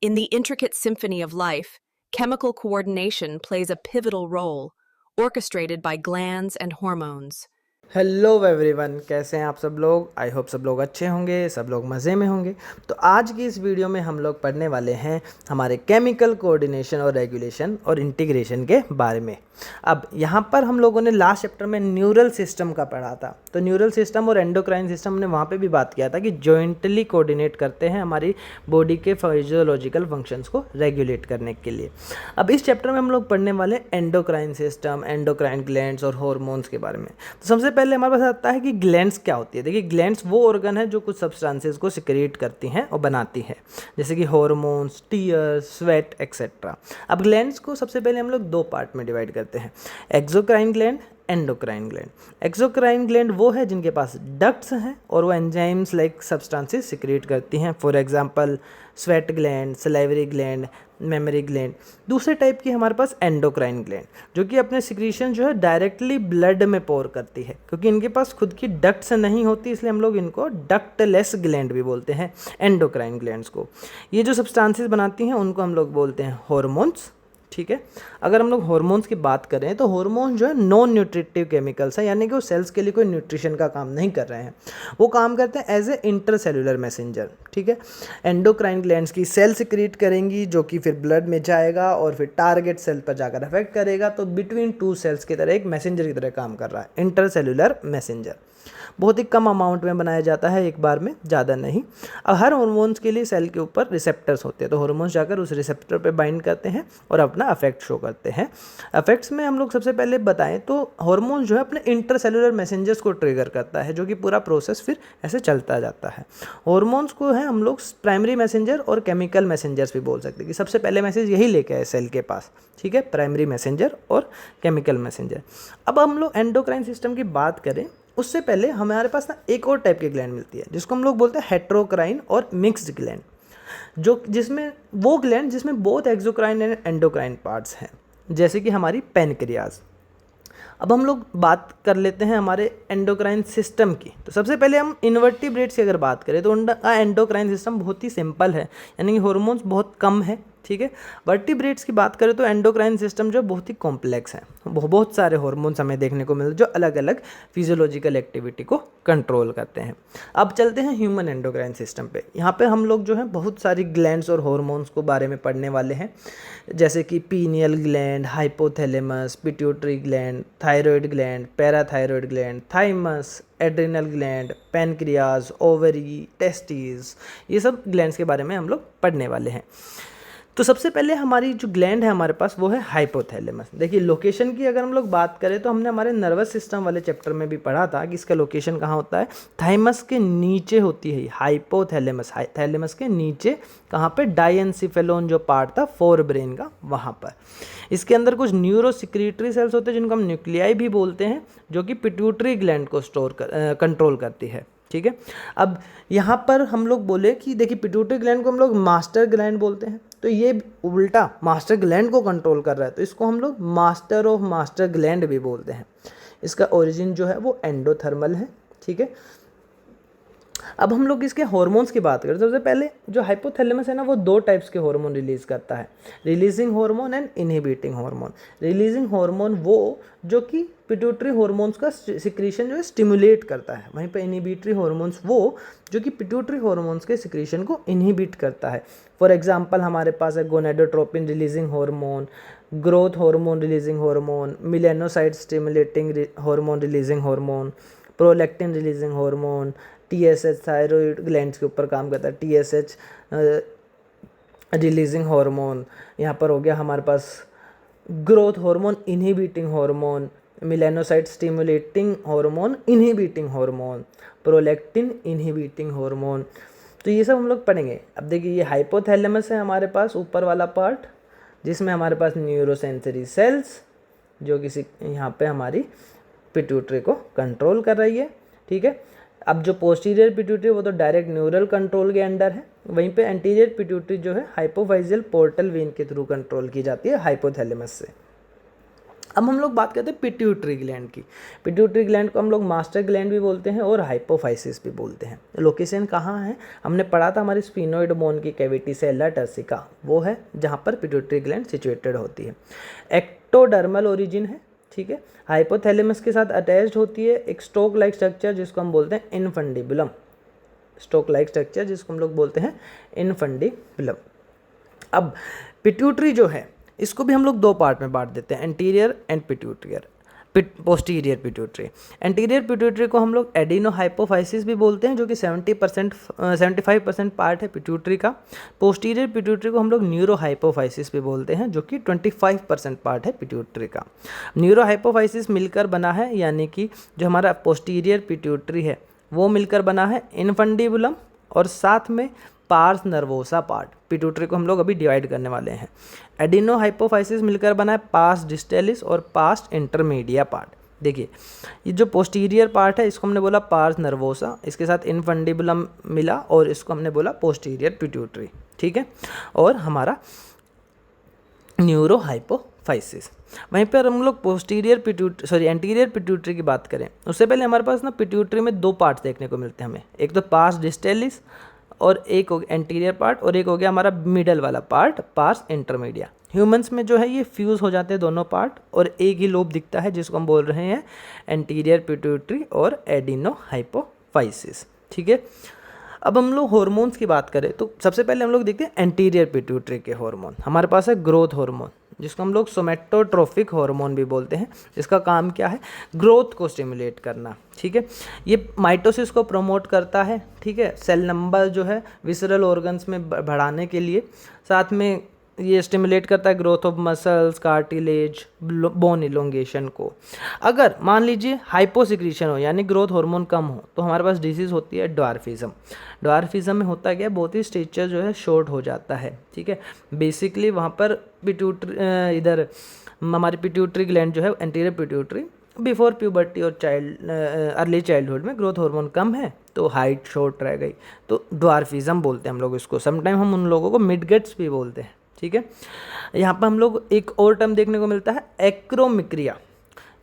In the intricate symphony of life, chemical coordination plays a pivotal role, orchestrated by glands and hormones. Hello everyone, कैसे हैं आप सब लोग। I hope सब लोग अच्छे होंगे, सब लोग मज़े में होंगे। तो आज की इस वीडियो में हम लोग पढ़ने वाले हैं हमारे केमिकल कोऑर्डिनेशन और रेगुलेशन और इंटीग्रेशन के बारे में। अब यहाँ पर हम लोगों ने लास्ट चैप्टर में न्यूरल सिस्टम का पढ़ा था। तो न्यूरल सिस्टम और एंडोक्राइन सिस्टम ने वहाँ पे भी बात किया था कि जॉइंटली कोऑर्डिनेट करते हैं हमारी बॉडी के फिजियोलॉजिकल फंक्शंस को रेगुलेट करने के लिए। अब इस चैप्टर में हम लोग पढ़ने वाले एंडोक्राइन सिस्टम, एंडोक्राइन ग्लैंड्स और हार्मोन्स के बारे में। तो सबसे पहले हमारे पास आता है कि ग्लैंड्स क्या होती है। देखिए, ग्लैंड्स वो ऑर्गन है जो कुछ सब्सटेंसेस को सिक्रेट करती हैं और बनाती है, जैसे कि हार्मोन्स, टीयर्स, स्वेट एक्सेट्रा। अब ग्लैंड्स को सबसे पहले हम लोग दो पार्ट में डिवाइड करते हैं, exocrine gland, endocrine gland. Exocrine gland वो है जिनके पास डक्ट्स हैं और वो एंजाइम्स लाइक सब्सटेंसेस सिक्रेट करती हैं। For example sweat gland, salivary gland, memory gland. दूसरे टाइप की हमारे पास एंडोक्राइन ग्लैंड, जो कि अपने सिक्रीशन जो है डायरेक्टली ब्लड में पोर करती है। क्योंकि इनके पास खुद की डक्ट्स नहीं होती, इसलिए हम लोग इनको डक्टलेस ग्लैंड भी बोलते हैं, एंडोक्राइन ग्लैंड्स को। ये जो सब्सटेंसेस बनाती हैं उनको हम लोग बोलते हैं हॉर्मोन्स। ठीक है। अगर हम लोग हार्मोन्स की बात करें तो हार्मोन जो है नॉन न्यूट्रिटिव केमिकल्स है, यानी कि वो सेल्स के लिए कोई न्यूट्रिशन का काम नहीं कर रहे हैं। वो काम करते हैं एज ए इंटरसेलुलर मैसेंजर। ठीक है। एंडोक्राइन ग्लैंड्स की सेल सिक्रीट करेंगी, जो कि फिर ब्लड में जाएगा और फिर टारगेट सेल पर जाकर अफेक्ट करेगा। तो बिटवीन टू सेल्स की तरह एक मैसेंजर की तरह काम कर रहा है, इंटरसेलुलर मैसेंजर। बहुत ही कम अमाउंट में बनाया जाता है, एक बार में, ज़्यादा नहीं। अब हर हार्मोन्स के लिए सेल के ऊपर रिसेप्टर्स होते हैं, तो हार्मोन्स जाकर उस रिसेप्टर पे बाइंड करते हैं और अपना अफेक्ट शो करते हैं। अफेक्ट्स में हम लोग सबसे पहले बताएं तो हार्मोन जो है अपने इंटरसेलुलर मैसेंजर्स को ट्रिगर करता है, जो कि पूरा प्रोसेस फिर ऐसे चलता जाता है। हार्मोन्स को है हम लोग प्राइमरी मैसेंजर और केमिकल मैसेंजर्स भी बोल सकते हैं, कि सबसे पहले मैसेज यही लेके आए सेल के पास। ठीक है, प्राइमरी मैसेंजर और केमिकल मैसेंजर। अब हम लोग एंडोक्राइन सिस्टम की बात करें उससे पहले हमारे पास ना एक और टाइप की ग्लैंड मिलती है, जिसको हम लोग बोलते हैं हेट्रोक्राइन और मिक्स्ड ग्लैंड, जो जिसमें वो ग्लैंड जिसमें both exocrine and endocrine parts हैं, जैसे कि हमारी पैनक्रियाज। अब हम लोग बात कर लेते हैं हमारे एंडोक्राइन सिस्टम की। तो सबसे पहले हम इन्वर्टिब्रेट्स की अगर बात करें तो उनका एंडोक्राइन सिस्टम बहुत ही सिंपल है, यानी कि हार्मोन्स बहुत कम है। ठीक है। वर्टिब्रेट्स की बात करें तो एंडोक्राइन सिस्टम जो बहुत ही कॉम्प्लेक्स है, बहुत सारे हार्मोन्स हमें देखने को मिलते हैं जो अलग अलग फिजियोलॉजिकल एक्टिविटी को कंट्रोल करते हैं। अब चलते हैं ह्यूमन एंडोक्राइन सिस्टम पे। यहाँ पे हम लोग जो है बहुत सारी ग्लैंड्स और हार्मोन्स को बारे में पढ़ने वाले हैं, जैसे कि pineal gland, hypothalamus, pituitary gland, thyroid gland, parathyroid gland, thymus, adrenal gland, pancreas, ovary, testis. ये सब ग्लैंड्स के बारे में हम लोग पढ़ने वाले हैं। तो सबसे पहले हमारी जो ग्लैंड है हमारे पास वो है हाइपोथैलेमस। देखिए, लोकेशन की अगर हम लोग बात करें तो हमने हमारे नर्वस सिस्टम वाले चैप्टर में भी पढ़ा था कि इसका लोकेशन कहाँ होता है, थाइमस के नीचे होती है हाइपोथैलेमस। थैलेमस के नीचे कहाँ पे, डायएन्सिफेलोन जो पार्ट था फोर ब्रेन का, वहाँ पर। इसके अंदर कुछ न्यूरो सिक्रीटरी सेल्स होते हैं जिनको हम न्यूक्लियाई भी बोलते हैं, जो कि पिट्यूटरी ग्लैंड को कंट्रोल करती है। ठीक है। अब यहाँ पर हम लोग बोले कि देखिए, पिट्यूटरी ग्लैंड को हम लोग मास्टर ग्लैंड बोलते हैं, तो ये उल्टा मास्टर ग्लैंड को कंट्रोल कर रहा है, तो इसको हम लोग मास्टर ऑफ मास्टर ग्लैंड भी बोलते हैं। इसका ओरिजिन जो है वो एंडोथर्मल है। ठीक है। अब हम लोग इसके हार्मोन्स की बात करें तो सबसे पहले जो हाइपोथैलेमस है ना, वो दो टाइप्स के हार्मोन रिलीज करता है, releasing hormone and inhibiting hormone. Releasing hormone वो जो कि पिट्यूटरी हार्मोन्स का सिक्रीशन जो है स्टिमुलेट करता है, वहीं पर इनहिबिटरी हार्मोन्स वो जो कि पिट्यूटरी हार्मोन्स के सिक्रीशन को इनहिबिट करता है। फॉर एग्जांपल हमारे पास है gonadotropin releasing hormone, growth hormone releasing hormone, melanocyte stimulating hormone releasing hormone, prolactin releasing hormone, TSH thyroid glands के ऊपर काम करता है, TSH रिलीजिंग हार्मोन। यहाँ पर हो गया हमारे पास growth hormone inhibiting hormone, melanocyte stimulating hormone inhibiting hormone, prolactin inhibiting hormone. तो ये सब हम लोग पढ़ेंगे। अब देखिए, ये हाइपोथैलेमस है हमारे पास ऊपर वाला पार्ट, जिसमें हमारे पास न्यूरोसेंसरी सेल्स जो किसी यहाँ पे हमारी पिट्यूटरी को कंट्रोल कर रही है। ठीक है। अब जो पोस्टीरियर पिट्यूटरी वो तो डायरेक्ट न्यूरल कंट्रोल के अंडर है, वहीं पे एंटीरियर पिट्यूटरी जो है हाइपोफाइजियल पोर्टल वेन के थ्रू कंट्रोल की जाती है हाइपोथैलेमस से। अब हम लोग बात करते हैं पिट्यूटरी ग्लैंड की। पिट्यूटरी ग्लैंड को हम लोग मास्टर ग्लैंड भी बोलते हैं और हाइपोफाइसिस भी बोलते हैं। लोकेशन कहाँ है, हमने पढ़ा था हमारी स्फीनोइड बोन की कैविटी से एला टर्सिका, वो है जहाँ पर पिट्यूटरी ग्लैंड सिचुएटेड होती है। एक्टोडर्मल ओरिजिन है, ठीक है। हाइपोथैलेमस के साथ अटैच्ड होती है एक स्टोक लाइक स्ट्रक्चर जिसको हम बोलते हैं इनफंडिबुलम, स्टोक लाइक स्ट्रक्चर जिसको हम लोग बोलते हैं इनफंडिबुलम। अब पिट्यूटरी जो है इसको भी हम लोग दो पार्ट में बांट देते हैं, anterior and pituitary, posterior pituitary. Anterior pituitary को हम लोग एडिनोहाइपोफाइसिस भी बोलते हैं जो कि 75% पार्ट है पिट्यूटरी का। पोस्टीरियर पिट्यूटरी को हम लोग न्यूरोहाइपोफाइसिस भी बोलते हैं जो कि 25% पार्ट है पिट्यूटरी का। न्यूरोहाइपोफाइसिस मिलकर बना है, यानी कि जो हमारा पोस्टीरियर पिट्यूटरी है वो मिलकर बना है इनफंडिबुलम और साथ में पार्स नर्वोसा पार्ट। पिट्यूटरी को हम लोग अभी डिवाइड करने वाले हैं। एडिनोहाइपोफाइसिस मिलकर बना है पार्स डिस्टेलिस और पार्स इंटरमीडिया पार्ट। देखिए ये जो पोस्टीरियर पार्ट है इसको हमने बोला पार्स नर्वोसा, इसके साथ इनफंडिबुलम मिला और इसको हमने बोला पोस्टीरियर पिट्यूटरी, ठीक है। और हमारा न्यूरोहाइपोफाइसिस। वहीं पर हम लोग एंटीरियर पिट्यूटरी की बात करें उससे पहले हमारे पास ना पिट्यूटरी में दो पार्ट्स देखने को मिलते हैं हमें, एक तो पार्स डिस्टेलिस और एक हो गया एंटीरियर पार्ट और एक हो गया हमारा मिडल वाला पार्ट पार्स इंटरमीडिया। ह्यूमंस में जो है ये फ्यूज़ हो जाते हैं दोनों पार्ट और एक ही लोब दिखता है जिसको हम बोल रहे हैं एंटीरियर पिट्यूटरी और एडिनोहाइपोफाइसिस, ठीक है। अब हम लोग हार्मोन्स की बात करें तो सबसे पहले हम लोग देखते हैं एंटीरियर पिट्यूटरी के हार्मोन। हमारे पास है ग्रोथ हार्मोन जिसको हम लोग सोमेटोट्रोफिक हार्मोन भी बोलते हैं, जिसका काम क्या है, ग्रोथ को स्टिमुलेट करना, ठीक है। ये माइटोसिस को प्रमोट करता है, ठीक है, सेल नंबर जो है विसरल ऑर्गन्स में बढ़ाने के लिए, साथ में ये स्टिमुलेट करता है growth of muscles, cartilage, bone elongation को। अगर मान लीजिए हाइपोसिक्रीशन हो यानी ग्रोथ हार्मोन कम हो तो हमारे पास डिजीज़ होती है ड्वार्फिज्म। ड्वार्फिज्म में होता क्या है, बहुत ही स्टेचर जो है शॉर्ट हो जाता है, ठीक है। बेसिकली वहाँ पर पिट्यूटरी इधर हमारी पिट्यूटरी ग्लैंड जो है एंटीरियर पिट्यूटरी बिफोर प्यूबर्टी और अर्ली चाइल्डहुड में ग्रोथ हार्मोन कम है तो हाइट शॉर्ट रह गई, तो ड्वार्फिज्म बोलते हैं हम लोग इसको। समटाइम हम उन लोगों को मिडगेट्स भी बोलते हैं, ठीक है। यहाँ पर हम लोग एक और टर्म देखने को मिलता है एक्रोमिक्रिया,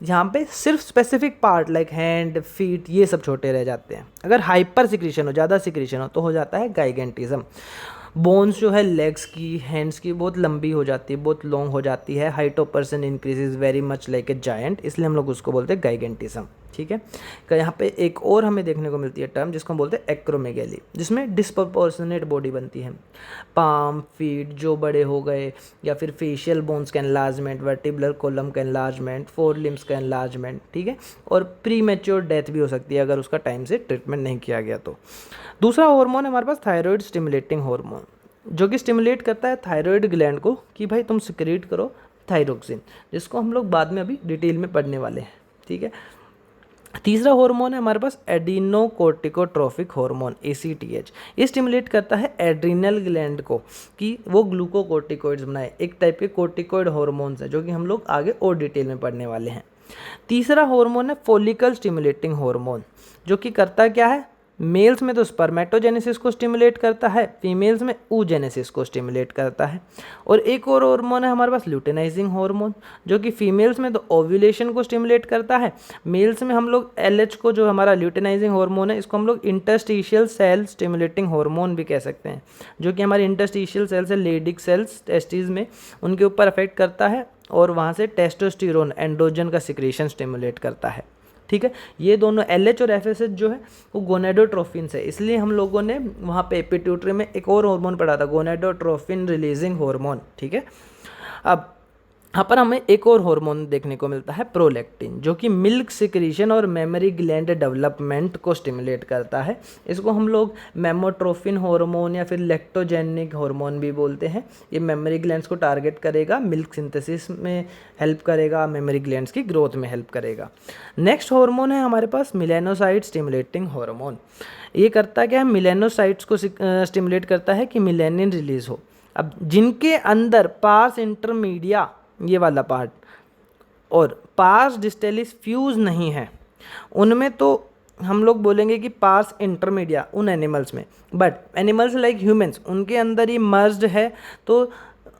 जहाँ पे सिर्फ specific part like hand, feet ये सब छोटे रह जाते हैं। अगर हाइपर सिक्रीशन हो, ज़्यादा सिक्रीशन हो तो हो जाता है गाइगेंटिज्म। बोन्स जो है लेग्स की, हैंड्स की बहुत लंबी हो जाती है, बहुत लॉन्ग हो जाती है। Height of person increases very much like a giant, इसलिए हम लोग उसको बोलते हैं गाइगेंटिज्म, ठीक है। यहाँ पे एक और हमें देखने को मिलती है टर्म जिसको हम बोलते हैं एक्रोमेगैली, जिसमें डिस्प्रोपोर्शनेट बॉडी बनती है। पाम, फीट जो बड़े हो गए या फिर फेशियल बोन्स का एनलार्जमेंट, वर्टिब्रल कॉलम का एनलार्जमेंट, फोर लिम्स का एनलार्जमेंट, ठीक है। और प्री मैच्योर डेथ भी हो सकती है अगर उसका टाइम से ट्रीटमेंट नहीं किया गया तो। दूसरा हार्मोन है हमारे पास थायराइड स्टिमुलेटिंग हार्मोन, जो कि स्टिमुलेट करता है थायराइड ग्लैंड को कि भाई तुम सिक्रीट करो थायरोक्सिन, जिसको हम लोग बाद में अभी डिटेल में पढ़ने वाले हैं, ठीक है। तीसरा हार्मोन है हमारे पास एडिनोकोर्टिकोट्रोफिक हार्मोन ACTH। ये स्टिमुलेट करता है एड्रिनल ग्लैंड को कि वो ग्लूकोकोर्टिकोइड्स बनाए। एक टाइप के कोर्टिकोइड हार्मोन्स है जो कि हम लोग आगे और डिटेल में पढ़ने वाले हैं। तीसरा हार्मोन है फॉलिकल स्टिमुलेटिंग हार्मोन, जो कि करता क्या है, मेल्स में तो स्पर्मेटोजेनेसिस को स्टिमुलेट करता है, फीमेल्स में oogenesis को स्टिमुलेट करता है। और एक और हार्मोन है हमारे पास ल्यूटेनाइजिंग हार्मोन, जो कि फीमेल्स में तो ओव्यूलेशन को स्टिमुलेट करता है। मेल्स में हम लोग LH को, जो हमारा ल्यूटेनाइजिंग हार्मोन है, इसको हम लोग इंटरस्टिशियल सेल स्टिमुलेटिंग हार्मोन भी कह सकते हैं, जो कि हमारे इंटरस्टिशियल सेल्स है, लेडिक सेल्स टेस्टिस में, उनके ऊपर अफेक्ट करता है और वहाँ से टेस्टोस्टेरोन एंड्रोजन का सिक्रेशन स्टिमुलेट करता है, ठीक है। ये दोनों LH और FSH जो है वो गोनेडोट्रोफिन है, इसलिए हम लोगों ने वहाँ पे पिट्यूटरी में एक और हार्मोन पढ़ा था, गोनेडोट्रोफिन रिलीजिंग हार्मोन, ठीक है। अब यहाँ पर हमें एक और हार्मोन देखने को मिलता है प्रोलैक्टिन, जो कि मिल्क सिक्रीशन और मेमोरी ग्लैंड डेवलपमेंट को स्टिमुलेट करता है। इसको हम लोग मेमोट्रोफिन हार्मोन या फिर लैक्टोजेनिक हार्मोन भी बोलते हैं। ये मेमोरी ग्लैंड्स को टारगेट करेगा, मिल्क सिंथेसिस में हेल्प करेगा, मेमोरी ग्लैंड्स की ग्रोथ में हेल्प करेगा। नेक्स्ट हार्मोन है हमारे पास मेलानोसाइट स्टिमुलेटिंग हार्मोन। ये करता क्या है, मेलानोसाइट्स को स्टिमुलेट करता है कि मेलानिन रिलीज हो। अब जिनके अंदर पार्स इंटरमीडिया ये वाला पार्ट और पार्स डिस्टेलिस फ्यूज नहीं है, उनमें तो हम लोग बोलेंगे कि पार्स इंटरमीडिया उन एनिमल्स में, बट एनिमल्स लाइक ह्यूमंस उनके अंदर ही मर्ज्ड है, तो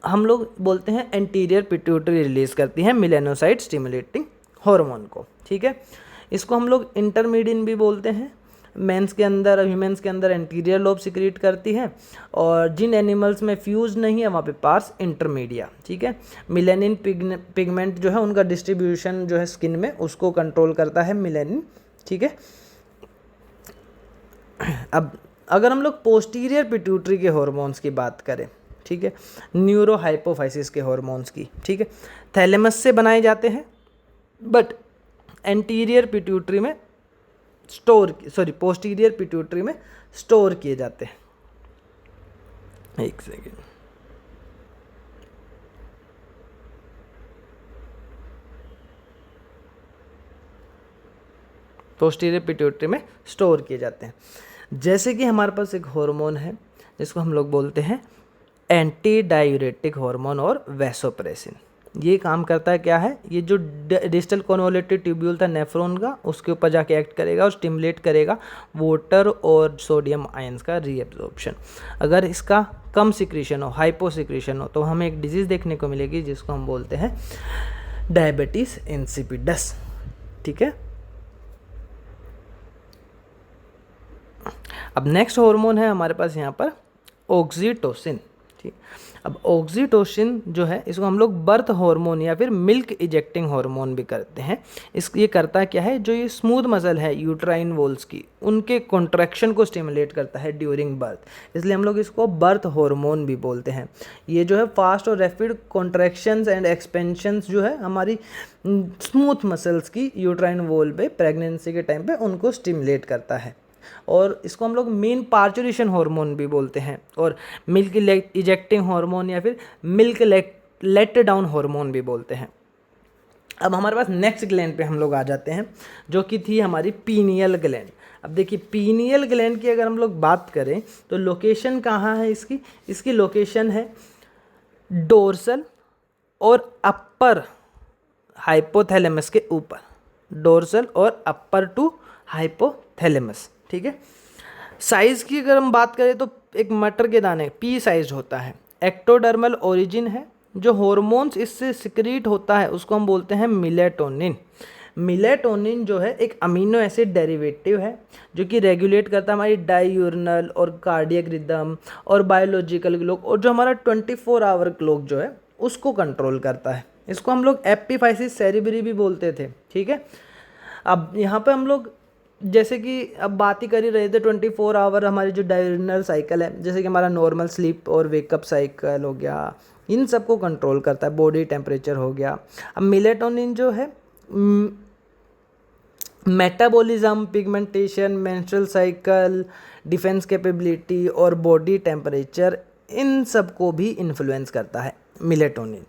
हम लोग बोलते हैं एंटीरियर पिट्यूटरी रिलीज करती है मेलानोसाइट स्टिमुलेटिंग हार्मोन को, ठीक है। इसको हम लोग इंटरमीडियन भी बोलते हैं। मेंस के अंदर, ह्यूमन्स के अंदर एंटीरियर लोब सिक्रीट करती है, और जिन एनिमल्स में फ्यूज नहीं है वहाँ पे पार्स इंटरमीडिया, ठीक है। मेलानिन पिगमेंट जो है उनका डिस्ट्रीब्यूशन जो है स्किन में, उसको कंट्रोल करता है मेलानिन, ठीक है। अब अगर हम लोग पोस्टीरियर पिट्यूटरी के हॉर्मोन्स की बात करें, ठीक है, न्यूरो हाइपोफाइसिस के हॉर्मोन्स की, ठीक है, थैलेमस से बनाए जाते हैं, बट एंटीरियर पिट्यूटरी में पोस्टीरियर पिट्यूटरी में स्टोर किए जाते हैं। एक सेकेंड, पोस्टीरियर पिट्यूटरी में स्टोर किए जाते हैं। जैसे कि हमारे पास एक हार्मोन है जिसको हम लोग बोलते हैं एंटी डायूरेटिक हार्मोन और वैसोप्रेसिन। ये काम करता है क्या है, ये जो डिस्टल कॉन्वोल्यूटेड ट्यूब्यूल था नेफ्रॉन का, उसके ऊपर जाके एक्ट करेगा और स्टिमुलेट करेगा वाटर और सोडियम आयंस का रीएब्जॉर्प्शन। अगर इसका कम सिक्रीशन हो, हाइपो सिक्रीशन हो, तो हमें एक डिजीज़ देखने को मिलेगी जिसको हम बोलते हैं डायबिटीज इंसिपिडस, ठीक है। अब नेक्स्ट हार्मोन है हमारे पास यहाँ पर ऑक्सीटोसिन, ठीक। अब ऑक्सीटोसिन जो है इसको हम लोग बर्थ हार्मोन या फिर मिल्क इजेक्टिंग हार्मोन भी करते हैं। ये करता क्या है, जो ये स्मूथ मसल है यूट्राइन वॉल्स की, उनके कॉन्ट्रैक्शन को स्टिमुलेट करता है ड्यूरिंग बर्थ, इसलिए हम लोग इसको बर्थ हार्मोन भी बोलते हैं। ये जो है फास्ट और रैपिड कॉन्ट्रैक्शंस एंड एक्सपेंशंस जो है हमारी स्मूथ मसल्स की यूट्राइन वॉल पे प्रेगनेंसी के टाइम पे उनको स्टिमुलेट करता है, और इसको हम लोग मेन पार्चुरेशन हार्मोन भी बोलते हैं, और मिल्क इजेक्टिंग हार्मोन या फिर मिल्क लेट डाउन हार्मोन भी बोलते हैं। अब हमारे पास नेक्स्ट ग्लैंड पे हम लोग आ जाते हैं, जो कि थी हमारी पीनियल ग्लैंड। अब देखिए पीनियल ग्लैंड की अगर हम लोग बात करें तो लोकेशन कहाँ है इसकी लोकेशन है डोर्सल और अपर हाइपोथैलेमस के ऊपर, डोर्सल और अपर टू हाइपोथैलेमस, ठीक है। साइज़ की अगर हम बात करें तो एक मटर के दाने पी साइज होता है, एक्टोडर्मल ओरिजिन है, जो हॉर्मोन्स इससे सिक्रीट होता है उसको हम बोलते हैं मिलेटोनिन। मिलेटोनिन जो है एक अमीनो एसिड डेरिवेटिव है जो कि रेगुलेट करता है हमारी डाययूरनल और कार्डियक रिदम और बायोलॉजिकल क्लॉक, और जो हमारा 24 आवर क्लॉक जो है उसको कंट्रोल करता है। इसको हम लोग एपिफाइसिस सेरेब्री भी बोलते थे, ठीक है। अब यहाँ पे हम लोग जैसे कि अब बात ही कर ही रहे थे 24 आवर हमारी जो डायurnal साइकिल है, जैसे कि हमारा नॉर्मल स्लीप और वेकअप साइकिल हो गया, इन सबको कंट्रोल करता है, बॉडी टेम्परेचर हो गया। अब मिलेटोनिन जो है metabolism, pigmentation, menstrual cycle, defence capability और बॉडी टेम्परेचर, इन सब को भी इन्फ्लुएंस करता है मिलेटोनिन,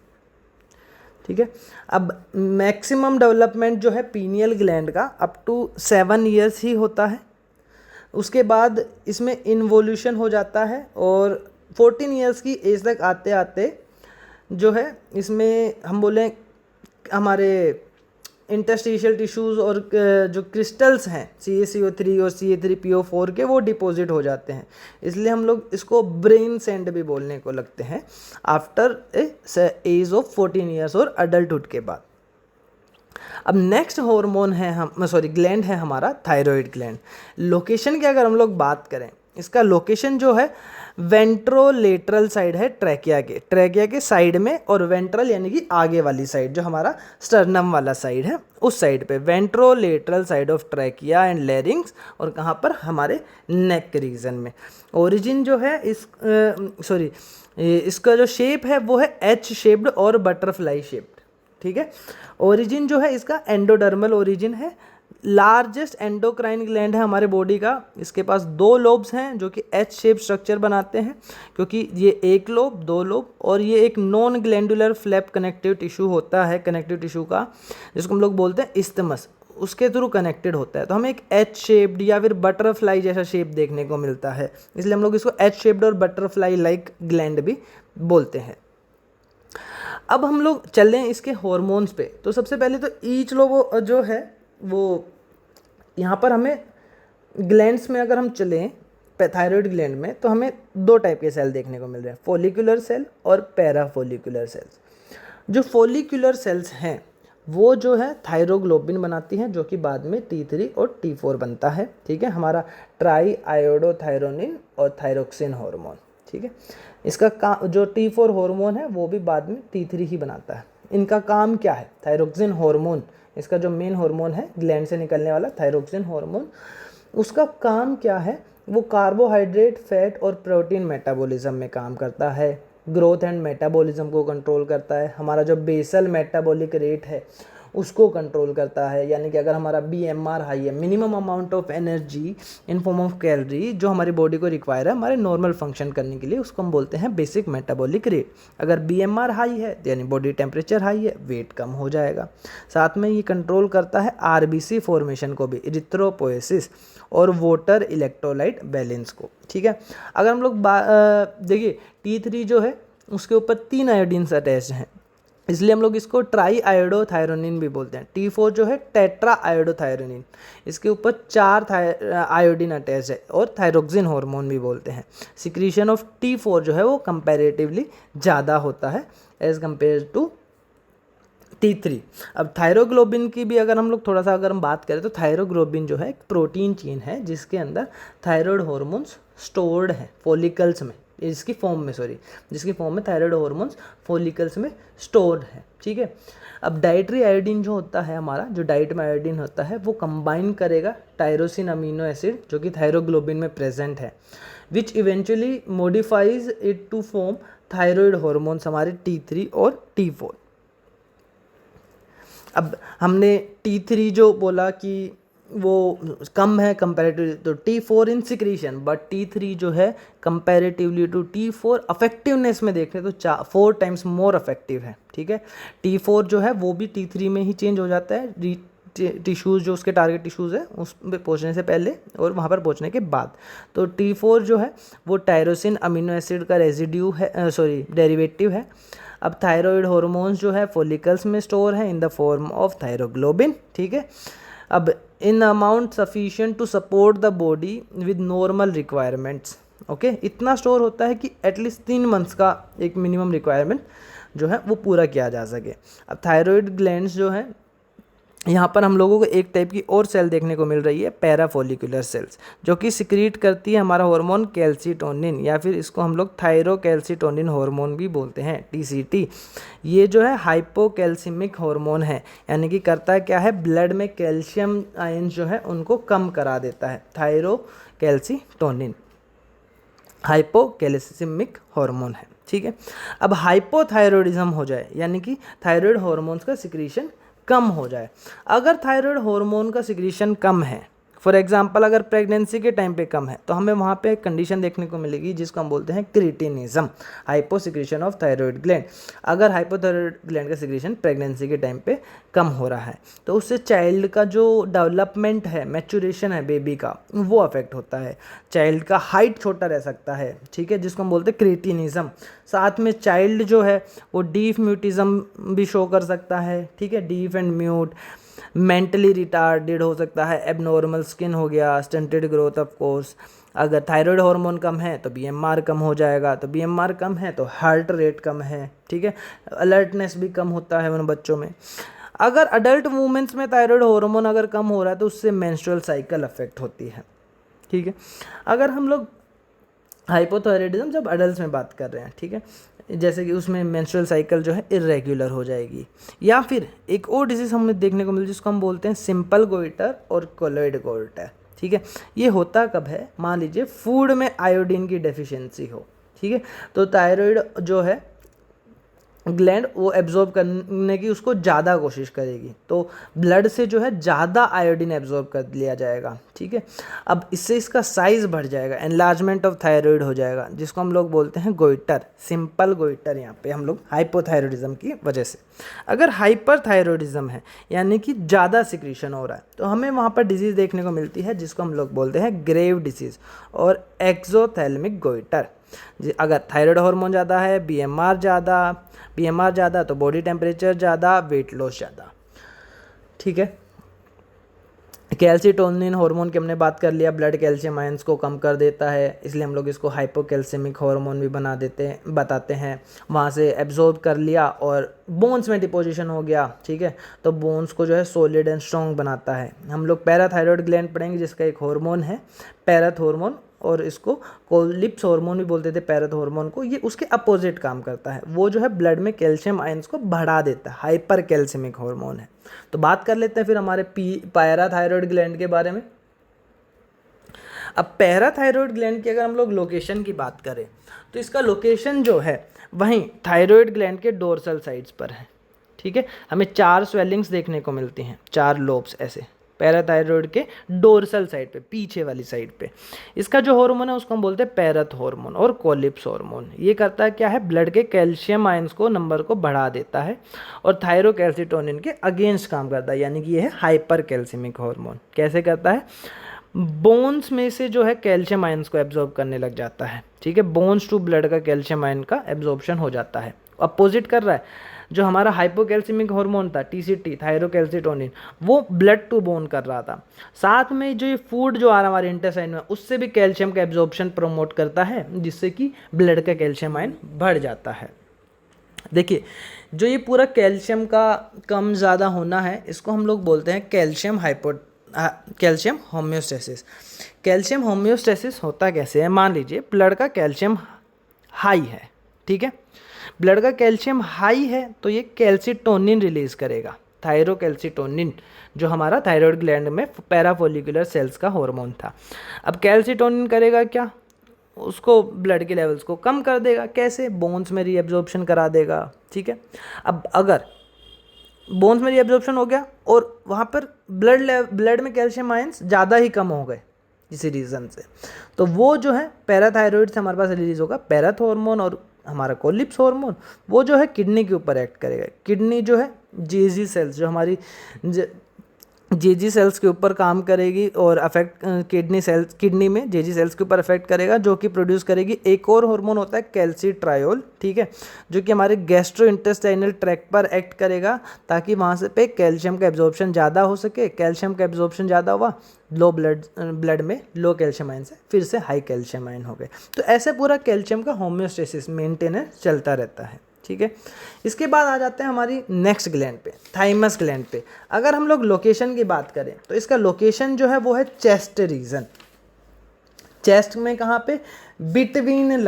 ठीक है। अब मैक्सिमम डेवलपमेंट जो है पीनियल ग्लैंड का अप टू 7 ईयर्स ही होता है, उसके बाद इसमें इन्वोल्यूशन हो जाता है, और 14 ईयर्स की एज तक आते आते जो है इसमें हम बोलें हमारे इंटरस्टिशियल टिश्यूज़ और जो क्रिस्टल्स हैं CaCO3 और Ca3PO4 के, वो डिपॉजिट हो जाते हैं, इसलिए हम लोग इसको ब्रेन सेंड भी बोलने को लगते हैं आफ्टर एज ऑफ 14 ईयर्स और अडल्टहुड के बाद। अब नेक्स्ट हार्मोन है ग्लैंड है हमारा थायराइड ग्लैंड। लोकेशन की अगर हम लोग बात करें, इसका लोकेशन जो है वेंट्रोलेटरल साइड है ट्रैकिया के साइड में, और वेंट्रल यानी कि आगे वाली साइड जो हमारा स्टर्नम वाला साइड है, उस साइड पे ventrolateral side of trachea and लैरिंग्स, और कहाँ पर हमारे नेक रीजन में। ओरिजिन जो है इसका जो शेप है वो है एच शेप्ड और बटरफ्लाई शेप्ड, ठीक है। ओरिजिन जो है इसका एंडोडर्मल ओरिजिन है। लार्जेस्ट एंडोक्राइन ग्लैंड है हमारे बॉडी का, इसके पास 2 लोब्स हैं जो कि एच शेप स्ट्रक्चर बनाते हैं, क्योंकि ये 1 लोब 2 लोब, और ये एक non glandular flap connective tissue होता है, कनेक्टिव टिश्यू का, जिसको हम लोग बोलते हैं इस्थमस, उसके थ्रू कनेक्टेड होता है। तो हमें एक एच शेप्ड या फिर बटरफ्लाई जैसा शेप देखने को मिलता है, इसलिए हम लोग इसको एच शेप्ड और बटरफ्लाई लाइक ग्लैंड भी बोलते हैं। अब हम लोग चल रहे हैं इसके हॉर्मोन्स पे। तो सबसे पहले तो ईच लोब जो है वो यहाँ पर हमें ग्लैंड्स में अगर हम चलें थायराइड ग्लैंड में, तो हमें दो टाइप के सेल देखने को मिल रहे हैं, फॉलिकुलर सेल और पैराफोलिकुलर सेल्स। जो फॉलिकुलर सेल्स हैं वो जो है थायरोग्लोबिन बनाती हैं, जो कि बाद में T3 और T4 बनता है, ठीक है, हमारा ट्राई आयोडोथायरोनिन और थायरोक्सिन हार्मोन, ठीक है। इसका काम, जो T4 हार्मोन है वो भी बाद में T3 ही बनाता है। इनका काम क्या है? थायरोक्सिन हार्मोन, इसका जो मेन हार्मोन है ग्लैंड से निकलने वाला थायरोक्सिन हार्मोन, उसका काम क्या है? वो कार्बोहाइड्रेट, फैट और प्रोटीन मेटाबॉलिज्म में काम करता है, ग्रोथ एंड मेटाबॉलिज्म को कंट्रोल करता है, हमारा जो बेसल मेटाबॉलिक रेट है उसको कंट्रोल करता है। यानी कि अगर हमारा BMR हाई है, minimum amount of energy in form of calorie जो हमारी बॉडी को रिक्वायर है हमारे नॉर्मल फंक्शन करने के लिए, उसको हम बोलते हैं बेसिक मेटाबॉलिक रेट। अगर BMR हाई है यानी बॉडी टेम्परेचर हाई है, वेट कम हो जाएगा। साथ में ये कंट्रोल करता है RBC फॉर्मेशन को भी, इरिथ्रोपोएसिस और वाटर इलेक्ट्रोलाइट बैलेंस को, ठीक है। अगर हम लोग देखिए T3 जो है उसके ऊपर 3 आयोडीन्स अटैच हैं, इसलिए हम लोग इसको ट्राई आयोडोथायरोनिन भी बोलते हैं। T4 जो है टेट्रा आयोडोथायरोनिन, इसके ऊपर 4 आयोडीन अटैच है और थायरोक्सिन हार्मोन भी बोलते हैं। सिक्रीशन ऑफ T4 जो है वो कंपैरेटिवली ज़्यादा होता है एज़ कम्पेयर टू T3। अब थायरोग्लोबिन की भी अगर हम लोग थोड़ा सा अगर हम बात करें तो थायरोग्लोबिन जो है एक प्रोटीन चेन है जिसके अंदर थायराइड हार्मोन्स स्टोर्ड है फॉलिकल्स में, जिसकी फॉर्म में थायराइड हार्मोन्स फॉलिकल्स में स्टोर्ड है, ठीक है। अब डाइटरी आयोडीन जो होता है हमारा, जो डाइट में आयोडीन होता है वो कंबाइन करेगा टायरोसिन अमीनो एसिड जो कि थायरोग्लोबिन में प्रेजेंट है, which eventually modifies it to form thyroid hormones हमारे T3 और T4। अब हमने T3 जो बोला कि वो कम है कंपैरेटिवली तो T4 in secretion, but T3 जो है कंपैरेटिवली टू T4 अफेक्टिवनेस में देखें तो 4 टाइम्स मोर अफेक्टिव है, ठीक है। T4 जो है वो भी T3 में ही चेंज हो जाता है, टिश्यूज़ जो उसके टारगेट टिश्यूज़ है उस पे पहुँचने से पहले और वहाँ पर पहुँचने के बाद। तो T4 जो है वो टायरोसिन अमीनो एसिड का रेजिड्यू है, डेरिवेटिव है। अब थायराइड हार्मोन्स जो है फॉलिकल्स में स्टोर है in the form of thyroglobulin, ठीक है। अब in amount sufficient to support the body with normal requirements, okay, इतना स्टोर होता है कि एटलीस्ट 3 मंथ्स का एक मिनिमम रिक्वायरमेंट जो है वो पूरा किया जा सके। अब थायराइड ग्लैंड्स जो है, यहाँ पर हम लोगों को एक टाइप की और सेल देखने को मिल रही है, पैराफोलिकुलर सेल्स, जो कि सिक्रीट करती है हमारा हार्मोन कैल्सीटोनिन, या फिर इसको हम लोग थायरोकैल्सीटोनिन हार्मोन भी बोलते हैं, TCT। ये जो है हाइपोकैल्सीमिक हार्मोन है, यानी कि करता है क्या है, ब्लड में कैल्शियम आयन जो है उनको कम करा देता है। थायरोकैल्सीटोनिन हाइपोकैल्सीमिक हार्मोन है, ठीक है। अब हाइपोथायरॉयडिज्म हो जाए, यानी कि थायराइड हार्मोन्स का सिक्रीशन कम हो जाए। अगर थायराइड हार्मोन का सिक्रीशन कम है, फॉर एग्जांपल अगर प्रेगनेंसी के टाइम पे कम है, तो हमें वहाँ पे एक कंडीशन देखने को मिलेगी जिसको हम बोलते हैं cretinism, hyposecretion of thyroid gland. अगर हाइपोथायराइड ग्लैंड का सिक्रीशन प्रेगनेंसी के टाइम पे कम हो रहा है तो उससे चाइल्ड का जो डेवलपमेंट है, मैच्योरेशन है बेबी का, वो अफेक्ट होता है। चाइल्ड का हाइट छोटा रह सकता है, ठीक है, जिसको हम बोलते हैं क्रिटिनिज्म। साथ में चाइल्ड जो है वो डीफ म्यूटिज्म भी शो कर सकता है, ठीक है, deaf and mute. Mentally retarded हो सकता है, एबनॉर्मल स्किन हो गया, स्टंटेड ग्रोथ ऑफ कोर्स। अगर थायराइड हार्मोन कम है तो BMR कम हो जाएगा, तो BMR कम है तो हार्ट रेट कम है, ठीक है, अलर्टनेस भी कम होता है उन बच्चों में। अगर अडल्ट वुमेन्स में थायराइड हार्मोन अगर कम हो रहा है तो उससे मेंस्ट्रुअल साइकिल अफेक्ट होती है, ठीक है। अगर हम लोग हाइपोथायराइडिज्म जब अडल्ट में बात कर रहे हैं, ठीक है, जैसे कि उसमें मेंस्ट्रुअल साइकिल जो है इरेगुलर हो जाएगी। या फिर एक और डिजीज़ हमें देखने को मिलती है जिसको हम बोलते हैं सिंपल गोइटर और कोलॉइड गोइटर, ठीक है। ये होता कब है, मान लीजिए फूड में आयोडीन की डेफिशिएंसी हो, ठीक है, तो थायराइड जो है ग्लैंड वो एब्जॉर्ब करने की उसको ज़्यादा कोशिश करेगी, तो ब्लड से जो है ज़्यादा आयोडीन एब्जॉर्ब कर लिया जाएगा, ठीक है। अब इससे इसका साइज़ बढ़ जाएगा, एनलार्जमेंट ऑफ थायराइड हो जाएगा, जिसको हम लोग बोलते हैं गोइटर, सिंपल गोइटर। यहाँ पे हम लोग हाइपोथायरॉयडिज्म की वजह से। अगर हाइपरथायरॉयडिज्म है यानी कि ज़्यादा सिक्रीशन हो रहा है, तो हमें वहाँ पर डिजीज़ देखने को मिलती है जिसको हम लोग बोलते हैं ग्रेव डिसीज़ और एक्सोथैलेमिक गोइटर। अगर थायराइड हार्मोन ज़्यादा है, BMR ज़्यादा तो बॉडी टेम्परेचर ज़्यादा, वेट लॉस ज़्यादा, ठीक है। कैल्सिटोनिन हार्मोन की हमने बात कर लिया, ब्लड कैल्शियम आयंस को कम कर देता है, इसलिए हम लोग इसको हाइपोकैल्सिमिक हार्मोन भी बताते हैं। वहाँ से एब्जॉर्ब कर लिया और बोन्स में डिपोजिशन हो गया, ठीक है, तो बोन्स को जो है सॉलिड एंड स्ट्रॉन्ग बनाता है। हम लोग पैराथायरॉयड ग्लैंड पढ़ेंगे जिसका एक हार्मोन है पैराथ हार्मोन, और इसको कोलिप्स हार्मोन भी बोलते थे पैराथ हार्मोन को। ये उसके अपोजिट काम करता है, वो जो है ब्लड में कैल्शियम आयंस को बढ़ा देता है, हाइपर कैल्सिमिक हार्मोन है। तो बात कर लेते हैं फिर हमारे पैराथायरॉयड ग्लैंड के बारे में। अब पैराथायरॉयड ग्लैंड की अगर हम लोग लोकेशन की बात करें तो इसका लोकेशन जो है वहीं थायरॉयड ग्लैंड के डोर्सल साइड्स पर है, ठीक है। हमें 4 स्वेलिंग्स देखने को मिलती हैं, 4 लोब्स ऐसे पैराथायरॉयड के डोर्सल साइड पे, पीछे वाली साइड पे। इसका जो हार्मोन है उसको हम बोलते हैं पैराथ हार्मोन और कोलिप्स हार्मोन। ये करता है क्या है, ब्लड के कैल्शियम आयंस को नंबर को बढ़ा देता है और थायरोकैल्सिटोनिन के अगेंस्ट काम करता है, यानी कि ये है हाइपर कैल्सिमिक हार्मोन। कैसे करता है, बोन्स में से जो है कैल्शियम आयंस को एब्जॉर्ब करने लग जाता है, ठीक है, बोन्स टू ब्लड का कैल्शियम आयन का एब्जॉर्प्शन हो जाता है। अपोजिट कर रहा है जो हमारा हाइपोकैल्सिमिक हार्मोन था टीसीटी थायरोकैल्सिटोनिन, वो ब्लड टू बोन कर रहा था। साथ में जो ये फूड जो आ रहा है हमारे इंटेस्टाइन में उससे भी कैल्शियम का एब्जॉर्प्शन प्रमोट करता है, जिससे कि ब्लड का कैल्शियम आयन बढ़ जाता है। देखिए जो ये पूरा कैल्शियम का कम ज़्यादा होना है इसको हम लोग बोलते हैं कैल्शियम होम्योस्टेसिस। कैल्शियम होम्योस्टेसिस होता कैसे है, मान लीजिए ब्लड का कैल्शियम हाई है, ठीक है, ब्लड का कैल्शियम हाई है तो ये कैल्सिटोनिन रिलीज करेगा, थायरोकैल्सिटोनिन, जो हमारा थायराइड ग्लैंड में पैराफोलिकुलर सेल्स का हार्मोन था। अब कैल्सिटोनिन करेगा क्या, उसको ब्लड के लेवल्स को कम कर देगा। कैसे, बोन्स में रीएब्जॉर्प्शन करा देगा, ठीक है। अब अगर बोन्स में रीएब्जॉर्प्शन हो गया और वहाँ पर ब्लड में कैल्शियम आयंस ज़्यादा ही कम हो गए इसी रीज़न से, तो वो जो है पैराथायरॉइड से हमारे पास रिलीज होगा पैराथ हार्मोन, और हमारा कोलिप्स हार्मोन वो जो है किडनी के ऊपर एक्ट करेगा। किडनी जो है जेजी सेल्स, जो हमारी जेजी सेल्स के ऊपर काम करेगी और अफेक्ट किडनी में जेजी सेल्स के ऊपर अफेक्ट करेगा, जो कि प्रोड्यूस करेगी एक और हार्मोन होता है कैल्सिट्रायोल, ठीक है, जो कि हमारे गैस्ट्रो इंटेस्टाइनल ट्रैक्ट पर एक्ट करेगा ताकि वहाँ से पे कैल्शियम का एब्जॉर्प्शन ज़्यादा हो सके। कैल्शियम का एब्जॉर्प्शन ज़्यादा हुआ, लो ब्लड में लो कैल्शियम आयन से फिर से हाई कैल्शियम आयन हो गए। तो ऐसे पूरा कैल्शियम का होम्योस्टेसिस मेंटेनेंस चलता रहता है, ठीक है। इसके बाद आ जाते हैं हमारी नेक्स्ट ग्लैंड पे, थाइमस ग्लैंड पे। अगर हम लोग लोकेशन की बात करें तो इसका लोकेशन जो है वो है चेस्ट रीजन। चेस्ट में कहाँ पे, बिटवीन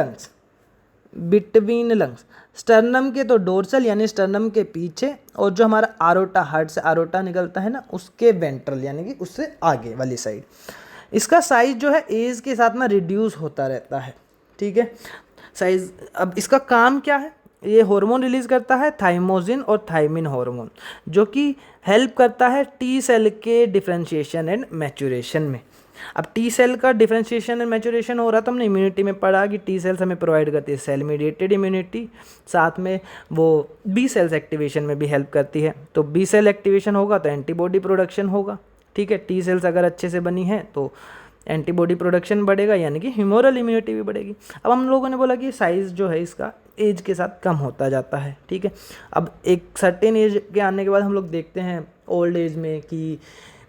लंग्स, स्टर्नम के तो डोर्सल यानी स्टर्नम के पीछे, और जो हमारा आरोटा, हार्ट से आरोटा निकलता है ना, उसके वेंट्रल यानी कि उससे आगे वाली साइड। इसका साइज जो है एज के साथ में रिड्यूस होता रहता है, ठीक है, साइज। अब इसका काम क्या है, ये हार्मोन रिलीज करता है थाइमोसिन और थाइमिन हार्मोन, जो कि हेल्प करता है टी सेल के डिफरेंशिएशन एंड मैच्योरेशन में। अब टी सेल का डिफरेंशिएशन एंड मैच्योरेशन हो रहा था, हमने इम्यूनिटी में पढ़ा कि टी सेल्स हमें प्रोवाइड करती है सेल मीडिएटेड इम्यूनिटी, साथ में वो बी सेल्स एक्टिवेशन में भी हेल्प करती है। तो बी सेल एक्टिवेशन होगा तो एंटीबॉडी प्रोडक्शन होगा, ठीक है। टी सेल्स अगर अच्छे से बनी है तो एंटीबॉडी प्रोडक्शन बढ़ेगा, यानी कि ह्यूमरल इम्यूनिटी भी बढ़ेगी। अब हम लोगों ने बोला कि साइज़ जो है इसका एज के साथ कम होता जाता है, ठीक है। अब एक सर्टेन एज के आने के बाद हम लोग देखते हैं ओल्ड एज में कि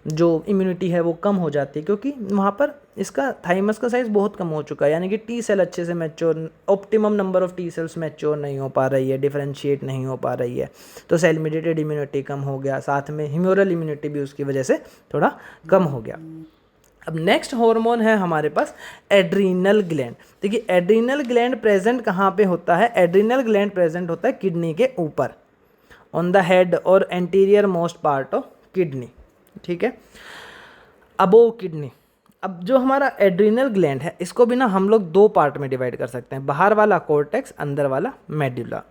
जो इम्यूनिटी है वो कम हो जाती है, क्योंकि वहाँ पर इसका थाइमस का साइज़ बहुत कम हो चुका है, यानी कि टी सेल अच्छे से mature, optimum number of T cells mature नहीं हो पा रही है, डिफरेंशिएट नहीं हो पा रही है, तो सेल मीडिएटेड इम्यूनिटी कम हो गया, साथ में ह्यूमरल इम्यूनिटी भी उसकी वजह से थोड़ा कम हो गया। अब नेक्स्ट हार्मोन है हमारे पास एड्रीनल ग्लैंड। देखिए एड्रीनल ग्लैंड प्रेजेंट कहाँ पे होता है, एड्रीनल ग्लैंड प्रेजेंट होता है किडनी के ऊपर, ऑन द हेड और anterior most part of kidney, ठीक है, अबोव किडनी। अब जो हमारा एड्रीनल ग्लैंड है इसको भी ना हम लोग 2 पार्ट में डिवाइड कर सकते हैं, बाहर वाला कॉर्टेक्स, अंदर वाला मेडुला।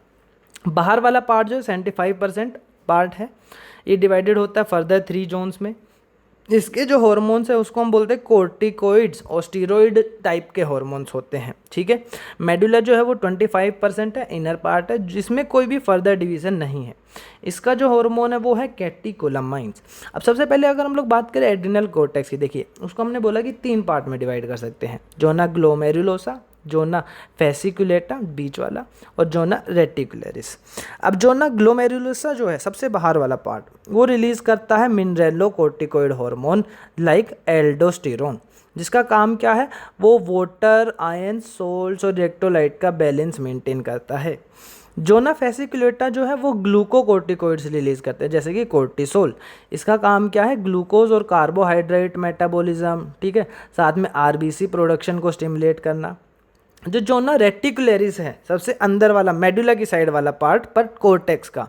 बाहर वाला पार्ट जो 75% पार्ट है, ये डिवाइडेड होता है फर्दर 3 जोन्स में। इसके जो हार्मोन्स है उसको हम बोलते हैं कोर्टिकोइड्स और स्टीरोइड टाइप के हार्मोन्स होते हैं, ठीक है। मेडुला जो है वो 25% है, इनर पार्ट है, जिसमें कोई भी फर्दर डिवीजन नहीं है। इसका जो हार्मोन है वो है कैटेकोलामाइन्स। अब सबसे पहले अगर हम लोग बात करें एड्रिनल कॉर्टेक्स की, देखिए उसको हमने बोला कि 3 पार्ट में डिवाइड कर सकते हैं, जोना ग्लोमेरुलोसा, जोना फेसिकुलेटा बीच वाला, और जोना रेटिकुलरिस। अब जोना ग्लोमेरुलसा जो है सबसे बाहर वाला पार्ट, वो रिलीज करता है मिनरेलोकोर्टिकोइड हार्मोन लाइक एल्डोस्टेरोन, जिसका काम क्या है, वो वाटर, आयन, सोल्ट्स और इलेक्ट्रोलाइट का बैलेंस मेंटेन करता है। जोना फेसिकुलेटा जो है वो ग्लूकोकोर्टिकोइड्स रिलीज करते हैं जैसे कि कोर्टिसोल। इसका काम क्या है, ग्लूकोज और कार्बोहाइड्रेट मेटाबॉलिज्म, ठीक है, साथ में आरबीसी प्रोडक्शन को स्टिमुलेट करना। जो जोना रेटिकुलरिस है, सबसे अंदर वाला मेडुला की साइड वाला पार्ट पर कोर्टेक्स का,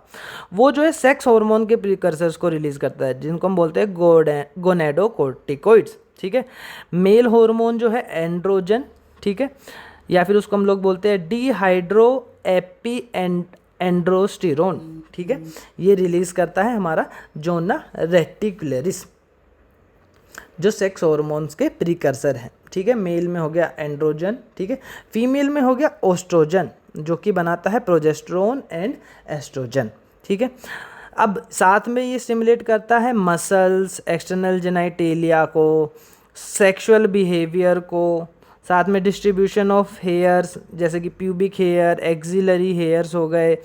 वो जो है सेक्स हार्मोन के प्रिकर्सर्स को रिलीज करता है जिनको हम बोलते हैं गोनेडोकोर्टिकोइड्स, ठीक है। मेल हार्मोन जो है एंड्रोजन, ठीक है, या फिर उसको हम लोग बोलते हैं डिहाइड्रो एपी एंड्रोस्टेरोन, ठीक है, ये रिलीज करता है हमारा जोना रेटिकुलरिस, जो सेक्स हार्मोन्स के प्रिकर्सर हैं, ठीक है। मेल में हो गया एंड्रोजन, ठीक है, फीमेल में हो गया ओस्ट्रोजन जो कि बनाता है प्रोजेस्टेरोन एंड एस्ट्रोजन, ठीक है। अब साथ में ये स्टिमुलेट करता है मसल्स, एक्सटर्नल जेनाइटेलिया को, सेक्सुअल बिहेवियर को, साथ में डिस्ट्रीब्यूशन ऑफ हेयर्स जैसे कि प्यूबिक हेयर, एक्सिलरी हेयर्स हो गए,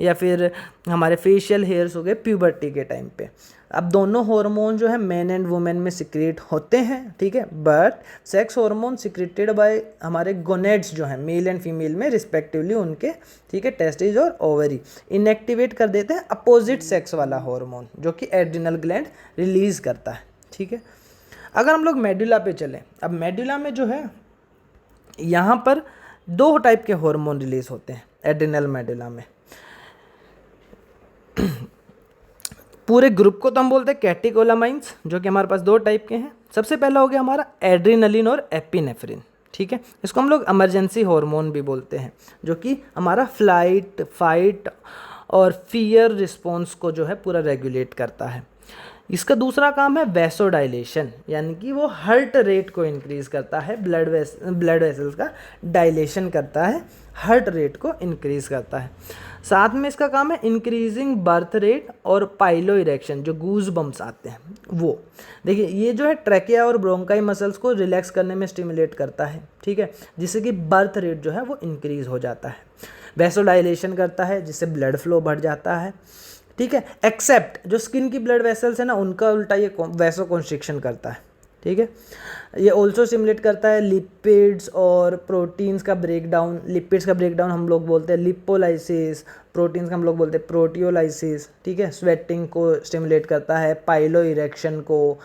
या फिर हमारे फेशियल हेयर्स हो गए प्यूबर्टी के टाइम पे। अब दोनों हार्मोन जो है मेन एंड वुमेन में सिक्रेट होते हैं, ठीक है, but sex hormone secreted by हमारे गोनेड्स जो है मेल एंड फीमेल में रिस्पेक्टिवली उनके, ठीक है, टेस्टिस और ओवरी इनएक्टिवेट कर देते हैं अपोजिट सेक्स वाला हार्मोन जो कि एड्रिनल ग्लैंड रिलीज करता है, ठीक है। अगर हम लोग मेडुला पे चलें, अब मेडुला में जो है यहाँ पर दो टाइप के हार्मोन रिलीज होते हैं एड्रिनल मेडुला में। पूरे ग्रुप को तो हम बोलते हैं कैटेकोलामाइंस, जो कि हमारे पास दो टाइप के हैं। सबसे पहला हो गया हमारा एड्रिनलिन और एपिनेफ्रिन, ठीक है, इसको हम लोग इमरजेंसी हार्मोन भी बोलते हैं, जो कि हमारा फ्लाइट, फाइट और फियर रिस्पॉन्स को जो है पूरा रेगुलेट करता है। इसका दूसरा काम है वैसोडाइलेशन, यानी कि वो हार्ट रेट को इंक्रीज करता है, ब्लड वेसल्स का डायलेशन करता है, हार्ट रेट को इंक्रीज करता है। साथ में इसका काम है इंक्रीजिंग बर्थ रेट और पाइलो इरेक्शन, जो गूज बम्स आते हैं वो। देखिए ये जो है ट्रैकिया और ब्रोंकाई मसल्स को रिलैक्स करने में स्टिमुलेट करता है, ठीक है, जिससे कि बर्थ रेट जो है वो इंक्रीज हो जाता है। वैसोडाइलेशन करता है जिससे ब्लड फ्लो बढ़ जाता है, ठीक है। एक्सेप्ट जो स्किन की ब्लड वेसल्स है ना, उनका उल्टा ये वैसो कॉन्स्ट्रिक्शन करता है, ठीक है। ये ऑल्सो स्टिमुलेट करता है लिपिड्स और प्रोटीन्स का ब्रेकडाउन। लिपिड्स का ब्रेकडाउन हम लोग बोलते हैं लिपोलाइसिस, प्रोटीन्स का हम लोग बोलते हैं प्रोटियोलाइसिस, ठीक है। स्वेटिंग को स्टिमुलेट करता है, पाइलो इरेक्शन को।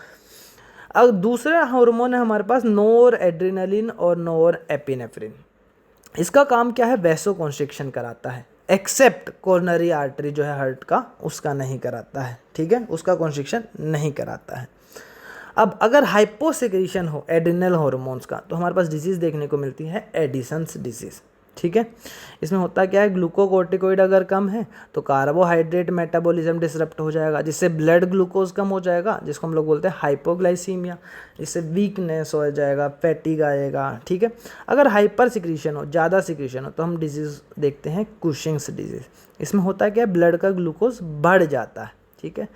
अब दूसरा हार्मोन है हमारे पास नोर एड्रिनलिन और नोर एपिनेफ्रिन। इसका काम क्या है, वैसो कॉन्स्ट्रिक्शन कराता है, एक्सेप्ट कोरोनरी आर्टरी जो है हार्ट का, उसका नहीं कराता है, ठीक है, उसका कॉन्स्ट्रिक्शन नहीं कराता है। अब अगर हाइपोसेक्रेशन हो एड्रिनल हार्मोन्स का, तो हमारे पास डिजीज़ देखने को मिलती है एडिसन्स डिजीज़, ठीक है। इसमें होता क्या है, ग्लूकोकोर्टिकोइड अगर कम है तो कार्बोहाइड्रेट मेटाबॉलिज्म डिसरप्ट हो जाएगा, जिससे ब्लड ग्लूकोज कम हो जाएगा, जिसको हम लोग बोलते हैं हाइपोग्लाइसीमिया। इससे वीकनेस हो जाएगा, फैटिग आएगा, ठीक है। अगर हाइपर सिक्रीशन हो, ज़्यादा सिक्रीशन हो, तो हम डिजीज़ देखते हैं कुशिंग्स डिजीज़। इसमें होता क्या है, ब्लड का ग्लूकोज बढ़ जाता है, ठीक है।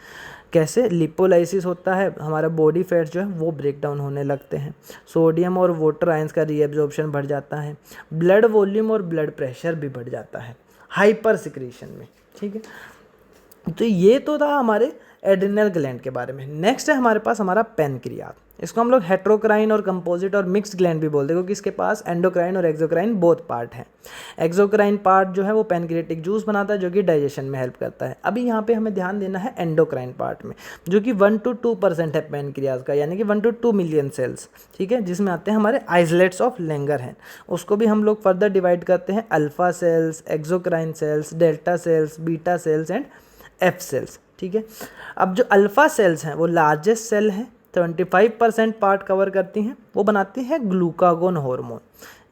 कैसे, लिपोलाइसिस होता है, हमारा बॉडी फैट्स जो है वो ब्रेक डाउन होने लगते हैं, सोडियम और वाटर आयंस का रीएब्जॉर्प्शन बढ़ जाता है, ब्लड वॉल्यूम और ब्लड प्रेशर भी बढ़ जाता है हाइपर सिक्रीशन में, ठीक है। तो ये तो था हमारे एड्रिनल ग्लैंड के बारे में। नेक्स्ट है हमारे पास हमारा पैनक्रियाज। इसको हम लोग हेट्रोक्राइन और कंपोजिट और मिक्स्ड ग्लैंड भी बोलते हैं, क्योंकि इसके पास एंडोक्राइन और एक्सोक्राइन बोथ पार्ट हैं। एक्सोक्राइन पार्ट जो है वो पैनक्रियाटिक जूस बनाता है, जो कि डाइजेशन में हेल्प करता है। अभी यहाँ पे हमें ध्यान देना है एंडोक्राइन पार्ट में, जो कि 1 to 2% है पैनक्रियाज का, यानी कि 1 to 2 मिलियन सेल्स, ठीक है, जिसमें आते हैं हमारे आइसलेट्स ऑफ लैंगरहैंस। उसको भी हम लोग फर्दर डिवाइड करते हैं alpha cells, exocrine cells, delta cells, beta cells and F cells, ठीक है। अब जो अल्फा सेल्स हैं वो लार्जेस्ट सेल हैं, 25% पार्ट कवर करती हैं, वो बनाती हैं ग्लूकागोन हार्मोन,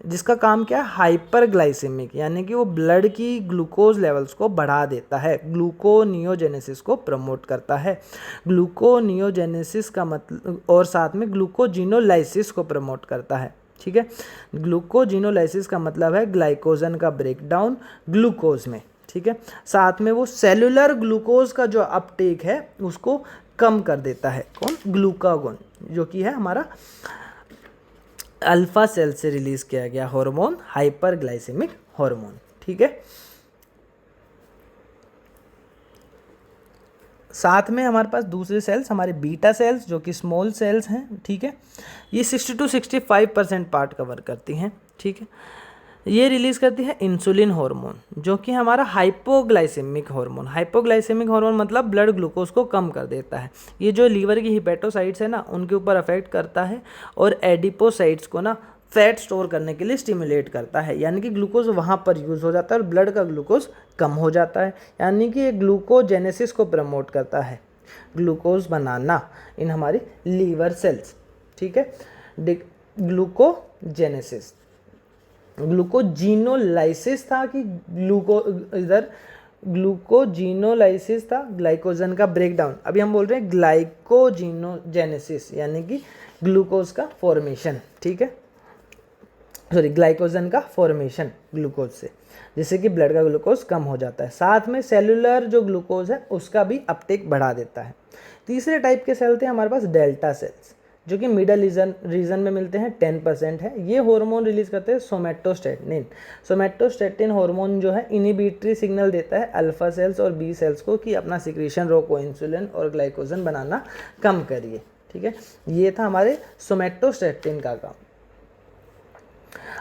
जिसका काम क्या है, हाइपरग्लाइसेमिक, यानी कि वो ब्लड की ग्लूकोज लेवल्स को बढ़ा देता है, ग्लूकोनियोजेनेसिस को प्रमोट करता है। ग्लूकोनियोजेनेसिस का मतलब, और साथ में ग्लूकोजिनोलाइसिस को प्रमोट करता है, ठीक है। ग्लूकोजिनोलाइसिस का मतलब है ग्लाइकोजन का ब्रेकडाउन ग्लूकोज में, ठीक है। साथ में वो सेलुलर ग्लूकोज का जो अपटेक है उसको कम कर देता है, कौन, ग्लूकागोन, जो कि है हमारा अल्फा सेल से रिलीज किया गया हार्मोन हाइपरग्लाइसेमिक हार्मोन। ठीक है, साथ में हमारे पास दूसरे सेल्स हमारे बीटा सेल्स जो कि स्मॉल सेल्स हैं। ठीक है, ये 60 to 65% पार्ट कवर करती हैं। ठीक है, ये रिलीज़ करती है इंसुलिन हार्मोन जो कि हमारा हाइपोग्लाइसेमिक हार्मोन। हाइपोग्लाइसेमिक हार्मोन मतलब ब्लड ग्लूकोज को कम कर देता है। ये जो लीवर की हिपेटोसाइट्स है ना, उनके ऊपर अफेक्ट करता है और एडिपोसाइट्स को ना फैट स्टोर करने के लिए स्टिमुलेट करता है, यानी कि ग्लूकोज वहाँ पर यूज़ हो जाता है और ब्लड का ग्लूकोज कम हो जाता है, यानी कि ये ग्लूकोजेनेसिस को प्रमोट करता है, ग्लूकोज बनाना इन हमारी लीवर सेल्स। ठीक है, ग्लूकोजेनेसिस, ग्लूकोजीनोलाइसिस था कि ग्लूकोजीनोलाइसिस था, ग्लाइकोजन का ब्रेकडाउन। अभी हम बोल रहे हैं ग्लाइकोजीनोजेनेसिस, यानी कि ग्लूकोज का फॉर्मेशन। ठीक है, सॉरी, ग्लाइकोजन का फॉर्मेशन ग्लूकोज से, जिससे कि ब्लड का ग्लूकोज कम हो जाता है। साथ में सेलुलर जो ग्लूकोज है उसका भी अपटेक बढ़ा देता है। तीसरे टाइप के सेल थे हमारे पास डेल्टा सेल्स, जो कि मिडल रीजन में मिलते हैं, 10% है। ये हार्मोन रिलीज करते हैं सोमेटोस्टेटिन। सोमेटोस्टेटिन हार्मोन जो है इनिबिटरी सिग्नल देता है अल्फा सेल्स और बी सेल्स को कि अपना सिक्रीशन रोको, इंसुलिन और ग्लाइकोजन बनाना कम करिए। ठीक है, ये था हमारे सोमेटोस्टेटिन का काम।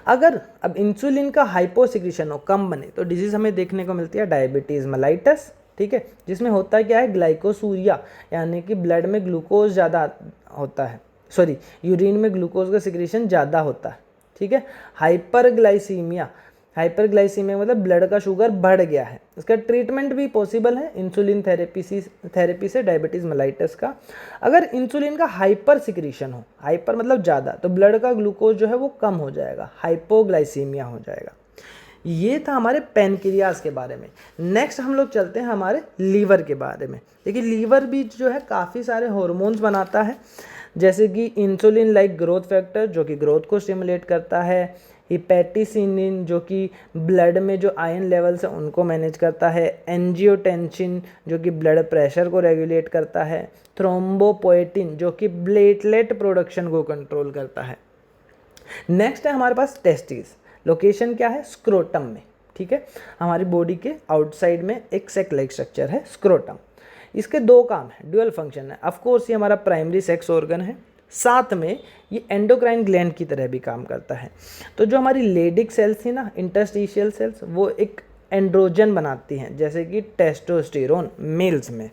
अगर अब इंसुलिन का हाइपोसिक्रीशन हो, कम बने, तो डिजीज हमें देखने को मिलती है डायबिटीज मेलाइटस। ठीक है, जिसमें होता क्या है, ग्लाइकोसूरिया, यानी कि ब्लड में ग्लूकोज ज़्यादा होता है, सॉरी यूरिन में ग्लूकोज का सिक्रीशन ज़्यादा होता है। ठीक है, हाइपरग्लाइसीमिया, हाइपरग्लाइसीमिया मतलब ब्लड का शुगर बढ़ गया है। इसका ट्रीटमेंट भी पॉसिबल है इंसुलिन थेरेपी से डायबिटीज़ मेलाइटस का। अगर इंसुलिन का हाइपर सिक्रीशन हो, हाइपर मतलब ज़्यादा, तो ब्लड का ग्लूकोज जो है वो कम हो जाएगा, हाइपोग्लाइसीमिया हो जाएगा। ये था हमारे पैनक्रियाज के बारे में। नेक्स्ट हम लोग चलते हैं हमारे लीवर के बारे में। देखिए, लीवर भी जो है काफ़ी सारे हॉर्मोन्स बनाता है, जैसे कि इंसुलिन लाइक ग्रोथ फैक्टर जो कि ग्रोथ को स्टिमुलेट करता है, हिपैटिसिनिन जो कि ब्लड में जो आयरन लेवल्स है उनको मैनेज करता है, एंजियोटेंसिन जो कि ब्लड प्रेशर को रेगुलेट करता है, थ्रोम्बोपोएटिन जो कि प्लेटलेट प्रोडक्शन को कंट्रोल करता है। नेक्स्ट है हमारे पास टेस्टिस, लोकेशन क्या है, स्क्रोटम में। ठीक है, हमारी बॉडी के आउटसाइड में एक सेक लाइक स्ट्रक्चर है स्क्रोटम। इसके दो काम है, ड्यूअल फंक्शन है। ऑफ कोर्स ये हमारा प्राइमरी सेक्स ऑर्गन है, साथ में ये एंडोक्राइन ग्लैंड की तरह भी काम करता है। तो जो हमारी लेडिक सेल्स थी ना, इंटरस्टिशियल सेल्स, वो एक एंड्रोजन बनाती हैं, जैसे कि टेस्टोस्टेरोन मेल्स में।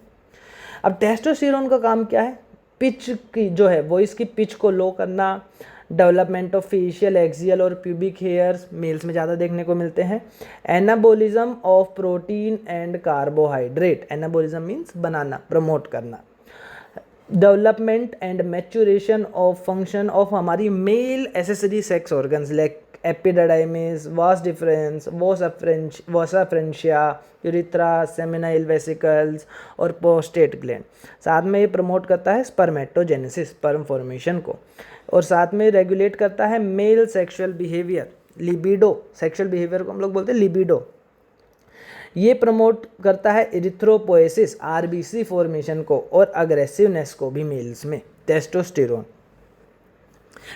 अब टेस्टोस्टेरोन का काम क्या है, पिच की जो है वॉइस की पिच को लो करना, डेवलपमेंट ऑफ फेशियल, एक्सियल और प्यूबिक हेयर्स मेल्स में ज़्यादा देखने को मिलते हैं, anabolism of protein and carbohydrate, anabolism means बनाना, प्रमोट करना, development and maturation of function of हमारी male accessory sex organs like epididymis, vas deferens, vasa efferentia, urethra, seminal vesicles और प्रोस्टेट ग्लैंड। साथ में ये प्रमोट करता है स्पर्मेटोजेनेसिस, स्पर्म फॉर्मेशन को, और साथ में रेगुलेट करता है male sexual behaviour, libido, sexual behaviour को हम लोग बोलते हैं लिबिडो। ये प्रमोट करता है इरिथ्रोपोएसिस, आरबीसी फॉर्मेशन को, और अग्रेसिवनेस को भी मेल्स में, टेस्टोस्टेरोन।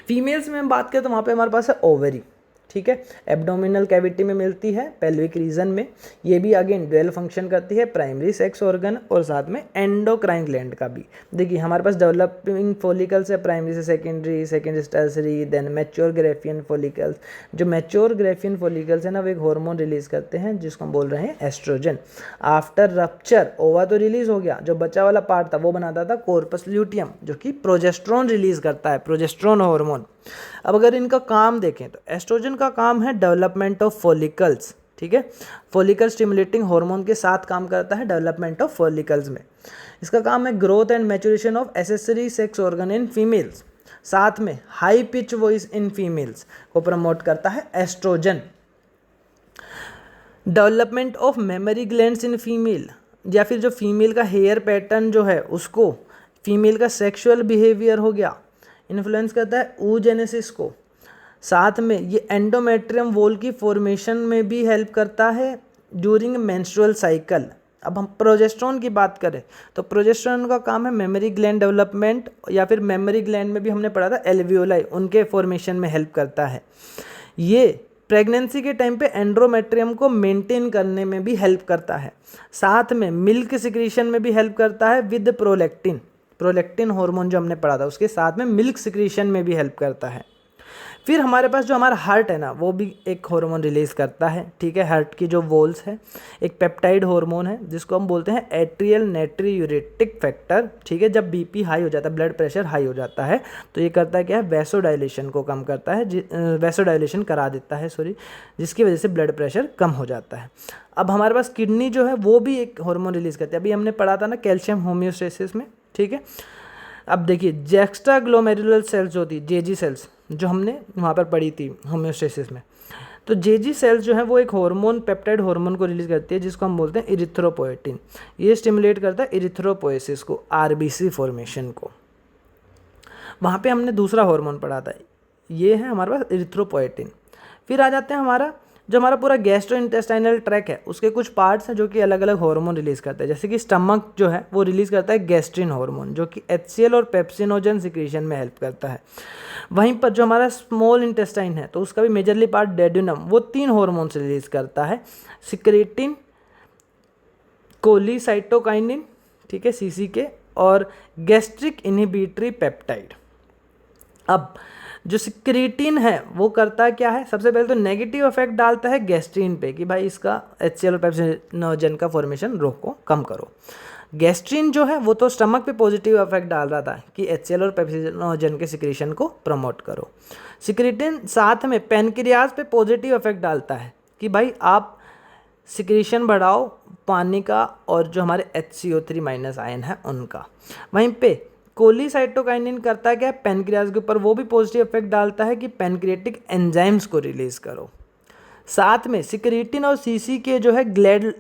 फीमेल्स में हम बात करें तो वहाँ पे हमारे पास है ओवरी। ठीक है, एब्डोमिनल कैविटी में मिलती है, पेल्विक रीजन में। ये भी अगेन ड्यूअल फंक्शन करती है, प्राइमरी सेक्स ऑर्गन और साथ में एंडोक्राइन ग्लैंड का भी। देखिए, हमारे पास डेवलपिंग फॉलिकल्स है, प्राइमरी से सेकेंडरी, सेकेंडरी से tertiary, then mature Graafian follicles. जो मैच्योर ग्रेफियन फॉलिकल्स है ना, वो एक हार्मोन रिलीज करते हैं जिसको हम बोल रहे हैं एस्ट्रोजन। आफ्टर रप्चर ओवा तो रिलीज हो गया, जो बचा वाला पार्ट था वो बनाता था कॉर्पस ल्यूटियम, जो कि प्रोजेस्ट्रॉन रिलीज करता है, प्रोजेस्ट्रॉन हार्मोन। अब अगर इनका काम देखें तो एस्ट्रोजन का काम है डेवलपमेंट ऑफ फॉलिकल्स। ठीक है, फॉलिकल स्टिमुलेटिंग हार्मोन के साथ काम करता है डेवलपमेंट ऑफ फॉलिकल्स में। इसका काम है growth and maturation of accessory sex organ in females. साथ में high pitch voice in females को प्रमोट करता है oestrogen. Development of memory glands in female, या फिर जो फीमेल का हेयर पैटर्न जो है उसको, फीमेल का सेक्सुअल बिहेवियर हो गया, इन्फ्लुएंस करता है oogenesis को। साथ में ये एंडोमेट्रियम वॉल की फॉर्मेशन में भी हेल्प करता है ड्यूरिंग मेंस्ट्रुअल साइकिल। अब हम प्रोजेस्टेरोन की बात करें तो प्रोजेस्टेरोन का काम है मेमोरी ग्लैंड डेवलपमेंट, या फिर मेमोरी ग्लैंड में भी हमने पढ़ा था एल्वियोलाई, उनके फॉर्मेशन में हेल्प करता है। ये प्रेगनेंसी के टाइम पे एंड्रोमेट्रियम को मेंटेन करने में भी हेल्प करता है। साथ में मिल्क सिक्रीशन में भी हेल्प करता है विद प्रोलैक्टिन, प्रोलैक्टिन हार्मोन जो हमने पढ़ा था उसके साथ में मिल्क सिक्रीशन में भी हेल्प करता है। फिर हमारे पास जो हमारा हार्ट है ना, वो भी एक हार्मोन रिलीज़ करता है, ठीक है। हार्ट की जो वॉल्स है एक पेप्टाइड हार्मोन है जिसको हम बोलते हैं एट्रियल नाइट्रियूरेटिक फैक्टर, ठीक है। जब बीपी हाई हो जाता है, ब्लड प्रेशर हाई हो जाता है, तो ये करता है क्या है, वैसोडाइलेशन को कम करता है, वैसोडाइलेशन करा देता है सॉरी, जिसकी वजह से ब्लड प्रेशर कम हो जाता है। अब हमारे पास किडनी जो है वो भी एक हार्मोन रिलीज़ करती है, अभी हमने पढ़ा था ना कैल्शियम होम्योस्टेसिस में, ठीक है। अब देखिए जेक्स्ट्रा ग्लोमेरुलर सेल्स जो होती है, जेजी सेल्स, जो हमने वहाँ पर पढ़ी थी होम्योस्टेसिस में, तो जेजी सेल्स जो है वो एक हार्मोन, पेप्टाइड हार्मोन को रिलीज करती है जिसको हम बोलते हैं इरिथ्रोपोएटिन। ये स्टिमुलेट करता है इरिथ्रोपोएसिस को, आरबीसी फॉर्मेशन को। वहाँ पे हमने दूसरा हार्मोन पढ़ा था, ये है हमारे पास इरिथ्रोपोएटिन। फिर आ जाते हैं हमारा जो हमारा पूरा गैस्ट्रो इंटेस्टाइनल ट्रैक है, उसके कुछ पार्ट्स हैं जो कि अलग अलग हार्मोन रिलीज करते हैं। जैसे कि स्टमक जो है वो रिलीज करता है गैस्ट्रिन हार्मोन, जो कि HCl और पेप्सिनोजन सिक्रीशन में हेल्प करता है। वहीं पर जो हमारा स्मॉल इंटेस्टाइन है तो उसका भी मेजरली पार्ट डेड्यूनम, वो 3 हार्मोन से रिलीज करता है, सिक्रेटिन, कोलिसाइटोकाइनिन, ठीक है, CCK, और गैस्ट्रिक इनहिबिटरी पेप्टाइड। अब जो सिक्रेटिन है वो करता है क्या है, सबसे पहले तो नेगेटिव इफेक्ट डालता है गैस्ट्रिन पे कि भाई इसका HCl और पेप्सिनोजन का फॉर्मेशन रोको, कम करो। गैस्ट्रिन जो है वो तो स्टमक पे पॉजिटिव इफेक्ट डाल रहा था कि HCl और पेप्सिनोजन के सिक्रीशन को प्रमोट करो। सिक्रेटिन साथ में पैनक्रियाज पे पॉजिटिव इफेक्ट डालता है कि भाई आप सिक्रीशन बढ़ाओ पानी का और जो हमारे HCO3- आयन है उनका। वहीं पे कोलिसाइटोकाइनिन करता है क्या, पैनक्रियाज के ऊपर वो भी पॉजिटिव इफेक्ट डालता है कि पैनक्रिएटिक एंजाइम्स को रिलीज करो। साथ में सिक्रेटिन और CCK जो है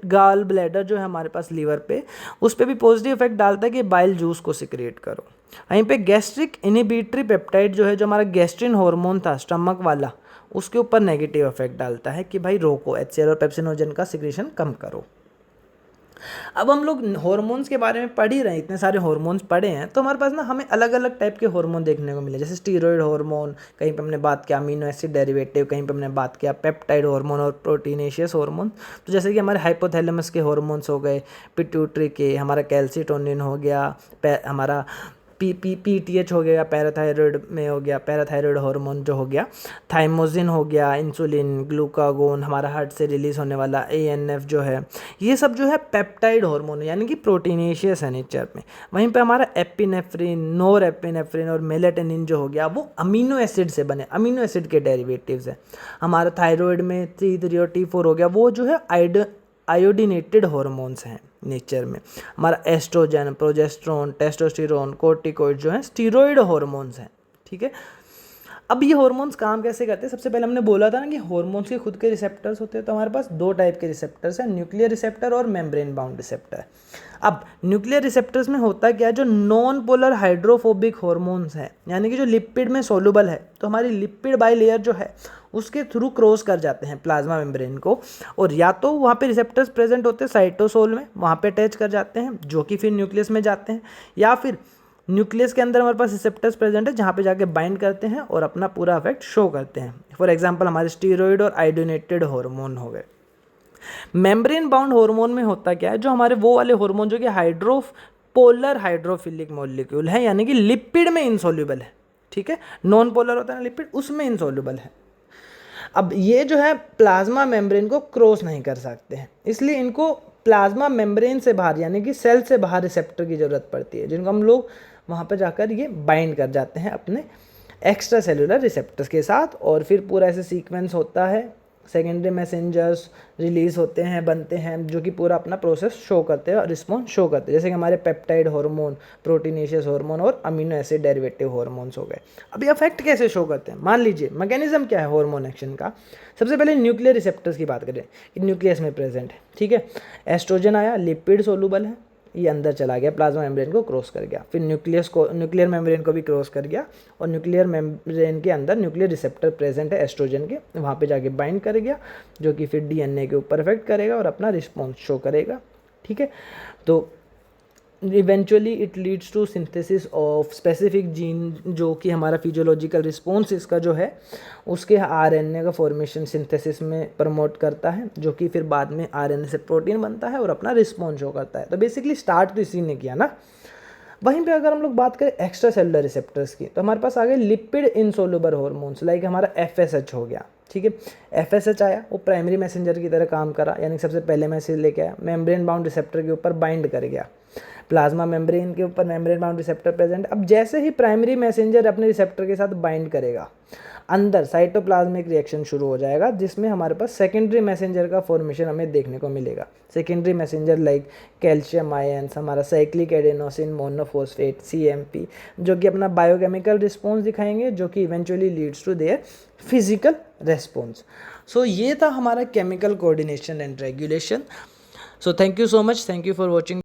गाल ब्लैडर जो है हमारे पास लीवर पे, उस पर भी पॉजिटिव इफेक्ट डालता है कि बाइल जूस को सिक्रेट करो। वहीं पे गैस्ट्रिक इनहिबिटरी पेप्टाइड जो है, जो हमारा गैस्ट्रिन हार्मोन था स्टमक वाला, उसके ऊपर नेगेटिव इफेक्ट डालता है कि भाई रोको, HCl और पेप्सिनोजन का सिक्रेशन कम करो। अब हम लोग हॉर्मोन्स के बारे में पढ़ ही रहे हैं, इतने सारे हॉर्मोन्स पढ़े हैं, तो हमारे पास ना हमें अलग अलग टाइप के हार्मोन देखने को मिले। जैसे स्टीरॉयड हार्मोन, कहीं पे हमने बात किया अमीनो एसिड डेरिवेटिव, कहीं पे हमने बात किया पेप्टाइड हार्मोन और प्रोटीनेशियस हार्मोन। तो जैसे कि हमारे हाइपोथैलेमस के हार्मोन्स हो गए, पिट्यूटरी के, हमारा कैल्सिटोनिन हो गया, हमारा PTH हो गया, पैराथायरॉयड में हो गया, पैराथायरॉयड हार्मोन जो हो गया, थाइमोसिन हो गया, इंसुलिन, ग्लूकागोन, हमारा हार्ट से रिलीज होने वाला ANF जो है, ये सब जो है पेप्टाइड हार्मोन है, यानी कि प्रोटीनेशियस है नेचर में। वहीं पे हमारा एपिनेफ्रिन, नोर एपिनेफ्रिन और मेलेटोनिन जो हो गया वो अमीनो एसिड से बने, अमीनो एसिड के डेरिवेटिव्स है। हमारा थायराइड में T3 और T4 हो गया, वो जो है आयोडीनेटेड हार्मोन्स हैं नेचर में। हमारा एस्ट्रोजन, प्रोजेस्टेरोन, टेस्टोस्टेरोन, कोर्टिकोइड जो है स्टीरॉयड हार्मोन्स हैं, ठीक है। अब ये हार्मोन्स काम कैसे करते हैं, सबसे पहले हमने बोला था ना कि हार्मोन्स के खुद के रिसेप्टर्स होते हैं, तो हमारे पास 2 टाइप के रिसेप्टर्स हैं, न्यूक्लियर रिसेप्टर और मेम्ब्रेन बाउंड रिसेप्टर। अब न्यूक्लियर रिसेप्टर्स में होता क्या है, जो नॉन पोलर हाइड्रोफोबिक हार्मोन्स हैं, यानी कि जो लिपिड में सोलुबल है, तो हमारी लिपिड बाइलेयर जो है उसके थ्रू क्रॉस कर जाते हैं प्लाज्मा मेम्ब्रेन को, और या तो वहाँ पे रिसेप्टर्स प्रेजेंट होते हैं साइटोसोल में, वहाँ पे अटैच कर जाते हैं, जो कि फिर न्यूक्लियस में जाते हैं, या फिर न्यूक्लियस के अंदर हमारे पास रिसेप्टर्स प्रेजेंट है जहाँ पे जाके बाइंड करते हैं और अपना पूरा इफेक्ट शो करते हैं। फॉर एग्जांपल हमारे स्टीरॉयड और आयोडीनेटेड हार्मोन हो गए। मेम्ब्रेन बाउंड हार्मोन में होता क्या है, जो हमारे वो वाले हार्मोन जो कि पोलर हाइड्रोफिलिक मॉलिक्यूल है, यानी कि लिपिड में इनसॉल्युबल है, ठीक है। नॉन पोलर होता है ना लिपिड, उसमें इनसॉल्युबल है। अब ये जो है प्लाज्मा मेम्ब्रेन को क्रॉस नहीं कर सकते हैं, इसलिए इनको प्लाज्मा मेम्ब्रेन से बाहर यानी कि सेल से बाहर रिसेप्टर की ज़रूरत पड़ती है, जिनको हम लोग वहाँ पर जाकर ये बाइंड कर जाते हैं अपने एक्स्ट्रा सेलुलर रिसेप्टर्स के साथ, और फिर पूरा ऐसे सीक्वेंस होता है, सेकेंडरी मैसेंजर्स रिलीज होते हैं, बनते हैं, जो कि पूरा अपना प्रोसेस शो करते हैं और रिस्पॉन्स शो करते हैं, जैसे कि हमारे पेप्टाइड हार्मोन, प्रोटीनेशियस हार्मोन और अमीनो एसिड डेरिवेटिव हार्मोन्स हो गए। अब ये इफेक्ट कैसे शो करते हैं, मान लीजिए मैकेनिज्म क्या है हार्मोन एक्शन का। सबसे पहले न्यूक्लियर रिसेप्टर्स की बात करें कि न्यूक्लियस में प्रेजेंट है, ठीक है। एस्ट्रोजन आया, लिपिड सोलुबल है, ये अंदर चला गया, प्लाज्मा मेम्ब्रेन को क्रॉस कर गया, फिर न्यूक्लियर मेम्ब्रेन को भी क्रॉस कर गया, और न्यूक्लियर मेम्ब्रेन के अंदर न्यूक्लियर रिसेप्टर प्रेजेंट है एस्ट्रोजन के, वहाँ पे जाके बाइंड कर गया, जो कि फिर DNA के ऊपर इफेक्ट करेगा और अपना रिस्पॉन्स शो करेगा। ठीक है। तो eventually it leads to synthesis of specific gene, जो कि हमारा फिजियोलॉजिकल रिस्पॉन्स इसका जो है उसके आरएनए का फॉर्मेशन सिंथेसिस में प्रमोट करता है, जो कि फिर बाद में आरएनए से प्रोटीन बनता है और अपना रिस्पॉन्स शो करता है। तो बेसिकली स्टार्ट तो इसी ने किया ना। वहीं पे अगर हम लोग बात करें एक्स्ट्रा सेलुलर रिसेप्टर्स की, तो हमारे पास आ गए लिपिड इनसोल्युबल हार्मोन्स, लाइक हमारा FSH हो गया। ठीक है, FSH आया, वो प्राइमरी मैसेंजर की तरह काम करा, यानी सबसे पहले मैसेज लेके आया, मेम्ब्रेन बाउंड रिसेप्टर के ऊपर बाइंड कर गया, प्लाज्मा मेम्ब्रेन के ऊपर मेम्ब्रेन बाउंड रिसेप्टर प्रेजेंट। अब जैसे ही प्राइमरी मैसेंजर अपने रिसेप्टर के साथ बाइंड करेगा, अंदर साइटोप्लाज्मिक रिएक्शन शुरू हो जाएगा, जिसमें हमारे पास सेकेंडरी मैसेंजर का फॉर्मेशन हमें देखने को मिलेगा। Secondary messenger like calcium ions, हमारा साइक्लिक एडेनोसिन मोनोफॉस्फेट CMP, जो कि अपना बायोकेमिकल रिस्पॉन्स दिखाएंगे, जो कि eventually leads to their physical response. So ये था हमारा chemical coordination and regulation. So thank you so much, thank you for watching.